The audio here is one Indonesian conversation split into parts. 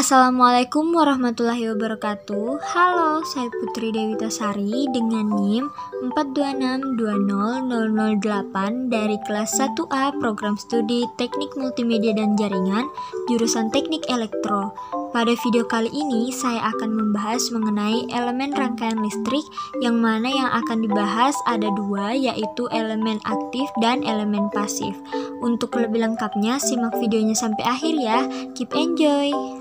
Assalamualaikum warahmatullahi wabarakatuh. Halo, saya Putri Dewitasari dengan NIM 426200008 dari kelas 1A Program Studi Teknik Multimedia dan Jaringan, jurusan Teknik Elektro. Pada video kali ini, saya akan membahas mengenai elemen rangkaian listrik, yang mana yang akan dibahas ada dua, yaitu elemen aktif dan elemen pasif. Untuk lebih lengkapnya, simak videonya sampai akhir ya. Keep enjoy!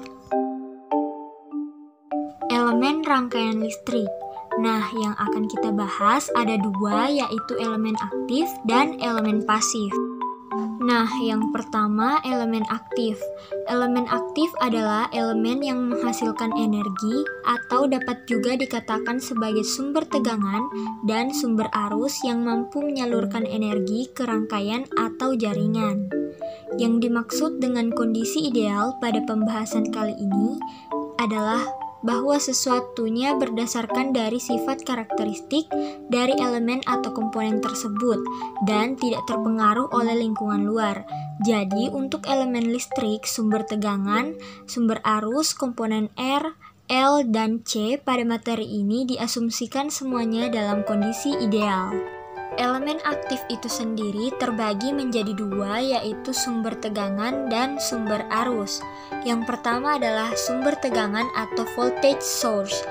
Elemen rangkaian listrik. Nah, yang akan kita bahas ada dua, yaitu elemen aktif dan elemen pasif. Nah, yang pertama elemen aktif. Elemen aktif adalah elemen yang menghasilkan energi atau dapat juga dikatakan sebagai sumber tegangan dan sumber arus yang mampu menyalurkan energi ke rangkaian atau jaringan. Yang dimaksud dengan kondisi ideal pada pembahasan kali ini adalah bahwa sesuatunya berdasarkan dari sifat karakteristik dari elemen atau komponen tersebut dan tidak terpengaruh oleh lingkungan luar. Jadi, untuk elemen listrik, sumber tegangan, sumber arus, komponen R, L, dan C pada materi ini diasumsikan semuanya dalam kondisi ideal. Elemen aktif itu sendiri terbagi menjadi dua, yaitu sumber tegangan dan sumber arus. Yang pertama adalah sumber tegangan atau voltage source.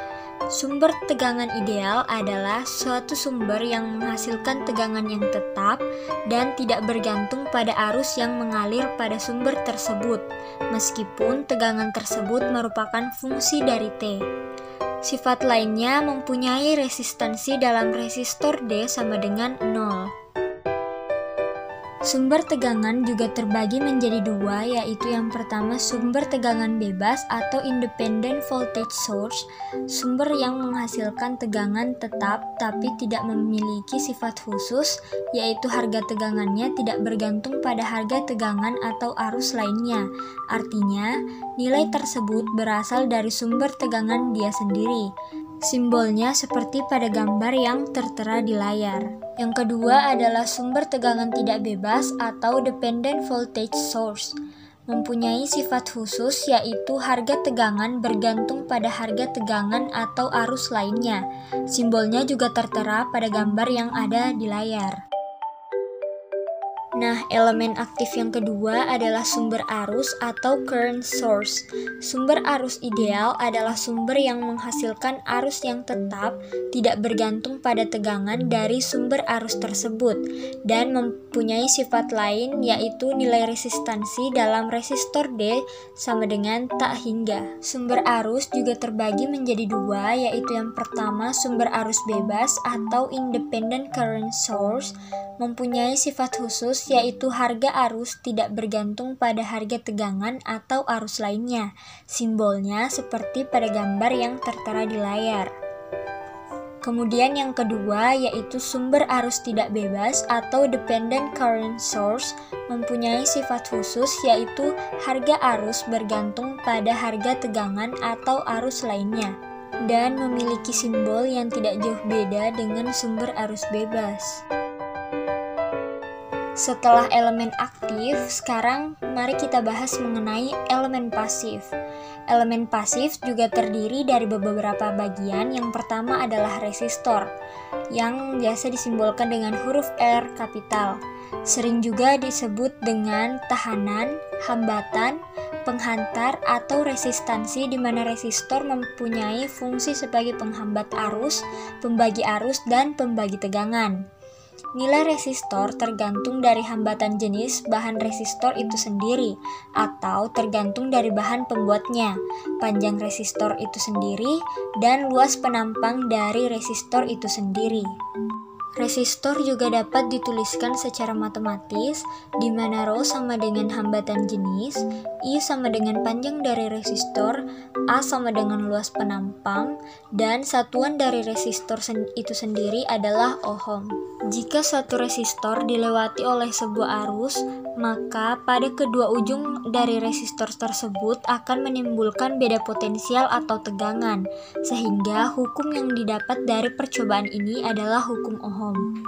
Sumber tegangan ideal adalah suatu sumber yang menghasilkan tegangan yang tetap dan tidak bergantung pada arus yang mengalir pada sumber tersebut, meskipun tegangan tersebut merupakan fungsi dari T. Sifat lainnya mempunyai resistansi dalam resistor D sama dengan 0. Sumber tegangan juga terbagi menjadi dua, yaitu yang pertama sumber tegangan bebas atau independent voltage source, sumber yang menghasilkan tegangan tetap tapi tidak memiliki sifat khusus, yaitu harga tegangannya tidak bergantung pada harga tegangan atau arus lainnya. Artinya, nilai tersebut berasal dari sumber tegangan dia sendiri. Simbolnya seperti pada gambar yang tertera di layar. Yang kedua adalah sumber tegangan tidak bebas atau dependent voltage source. Mempunyai sifat khusus, yaitu harga tegangan bergantung pada harga tegangan atau arus lainnya. Simbolnya juga tertera pada gambar yang ada di layar. Nah, elemen aktif yang kedua adalah sumber arus atau current source. Sumber arus ideal adalah sumber yang menghasilkan arus yang tetap, tidak bergantung pada tegangan dari sumber arus tersebut, dan mempunyai sifat lain, yaitu nilai resistansi dalam resistor D sama dengan tak hingga. Sumber arus juga terbagi menjadi dua, yaitu yang pertama sumber arus bebas atau independent current source, mempunyai sifat khusus, yaitu harga arus tidak bergantung pada harga tegangan atau arus lainnya. Simbolnya seperti pada gambar yang tertera di layar. Kemudian yang kedua yaitu sumber arus tidak bebas atau dependent current source, mempunyai sifat khusus, yaitu harga arus bergantung pada harga tegangan atau arus lainnya dan memiliki simbol yang tidak jauh beda dengan sumber arus bebas. Setelah elemen aktif, sekarang mari kita bahas mengenai elemen pasif. Elemen pasif juga terdiri dari beberapa bagian. Yang pertama adalah resistor, yang biasa disimbolkan dengan huruf R kapital. Sering juga disebut dengan tahanan, hambatan, penghantar, atau resistansi, di mana resistor mempunyai fungsi sebagai penghambat arus, pembagi arus, dan pembagi tegangan. Nilai resistor tergantung dari hambatan jenis bahan resistor itu sendiri, atau tergantung dari bahan pembuatnya, panjang resistor itu sendiri, dan luas penampang dari resistor itu sendiri. Resistor juga dapat dituliskan secara matematis, di mana ρ sama dengan hambatan jenis, I sama dengan panjang dari resistor, A sama dengan luas penampang, dan satuan dari resistor itu sendiri adalah ohm. Jika suatu resistor dilewati oleh sebuah arus, maka pada kedua ujung dari resistor tersebut akan menimbulkan beda potensial atau tegangan, sehingga hukum yang didapat dari percobaan ini adalah hukum Ohm.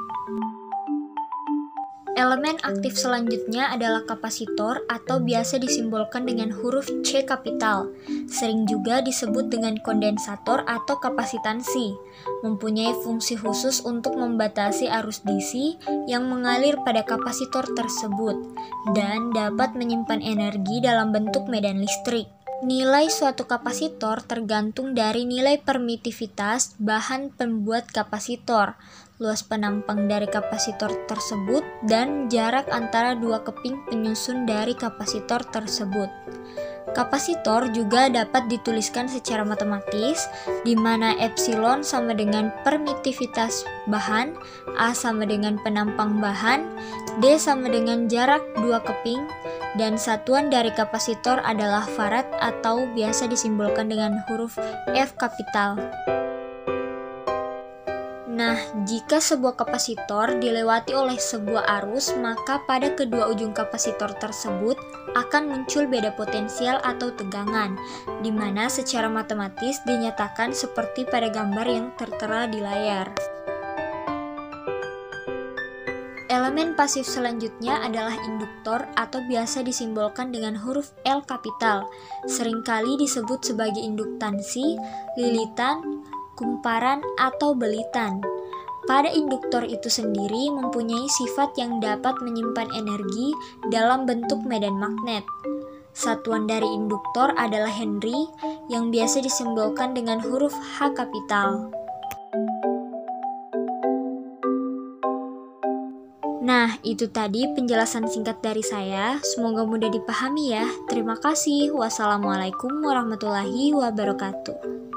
Elemen aktif selanjutnya adalah kapasitor atau biasa disimbolkan dengan huruf C kapital. Sering juga disebut dengan kondensator atau kapasitansi. Mempunyai fungsi khusus untuk membatasi arus DC yang mengalir pada kapasitor tersebut dan dapat menyimpan energi dalam bentuk medan listrik. Nilai suatu kapasitor tergantung dari nilai permitivitas bahan pembuat kapasitor, luas penampang dari kapasitor tersebut, dan jarak antara dua keping penyusun dari kapasitor tersebut. Kapasitor juga dapat dituliskan secara matematis, di mana epsilon sama dengan permitivitas bahan, A sama dengan penampang bahan, D sama dengan jarak dua keping, dan satuan dari kapasitor adalah farad atau biasa disimbolkan dengan huruf F kapital. Nah, jika sebuah kapasitor dilewati oleh sebuah arus, maka pada kedua ujung kapasitor tersebut akan muncul beda potensial atau tegangan, di mana secara matematis dinyatakan seperti pada gambar yang tertera di layar. Elemen pasif selanjutnya adalah induktor atau biasa disimbolkan dengan huruf L kapital. Seringkali disebut sebagai induktansi, lilitan, kumparan, atau belitan. Pada induktor itu sendiri mempunyai sifat yang dapat menyimpan energi dalam bentuk medan magnet. Satuan dari induktor adalah Henry yang biasa disimbolkan dengan huruf H kapital. Nah, itu tadi penjelasan singkat dari saya. Semoga mudah dipahami ya. Terima kasih. Wassalamualaikum warahmatullahi wabarakatuh.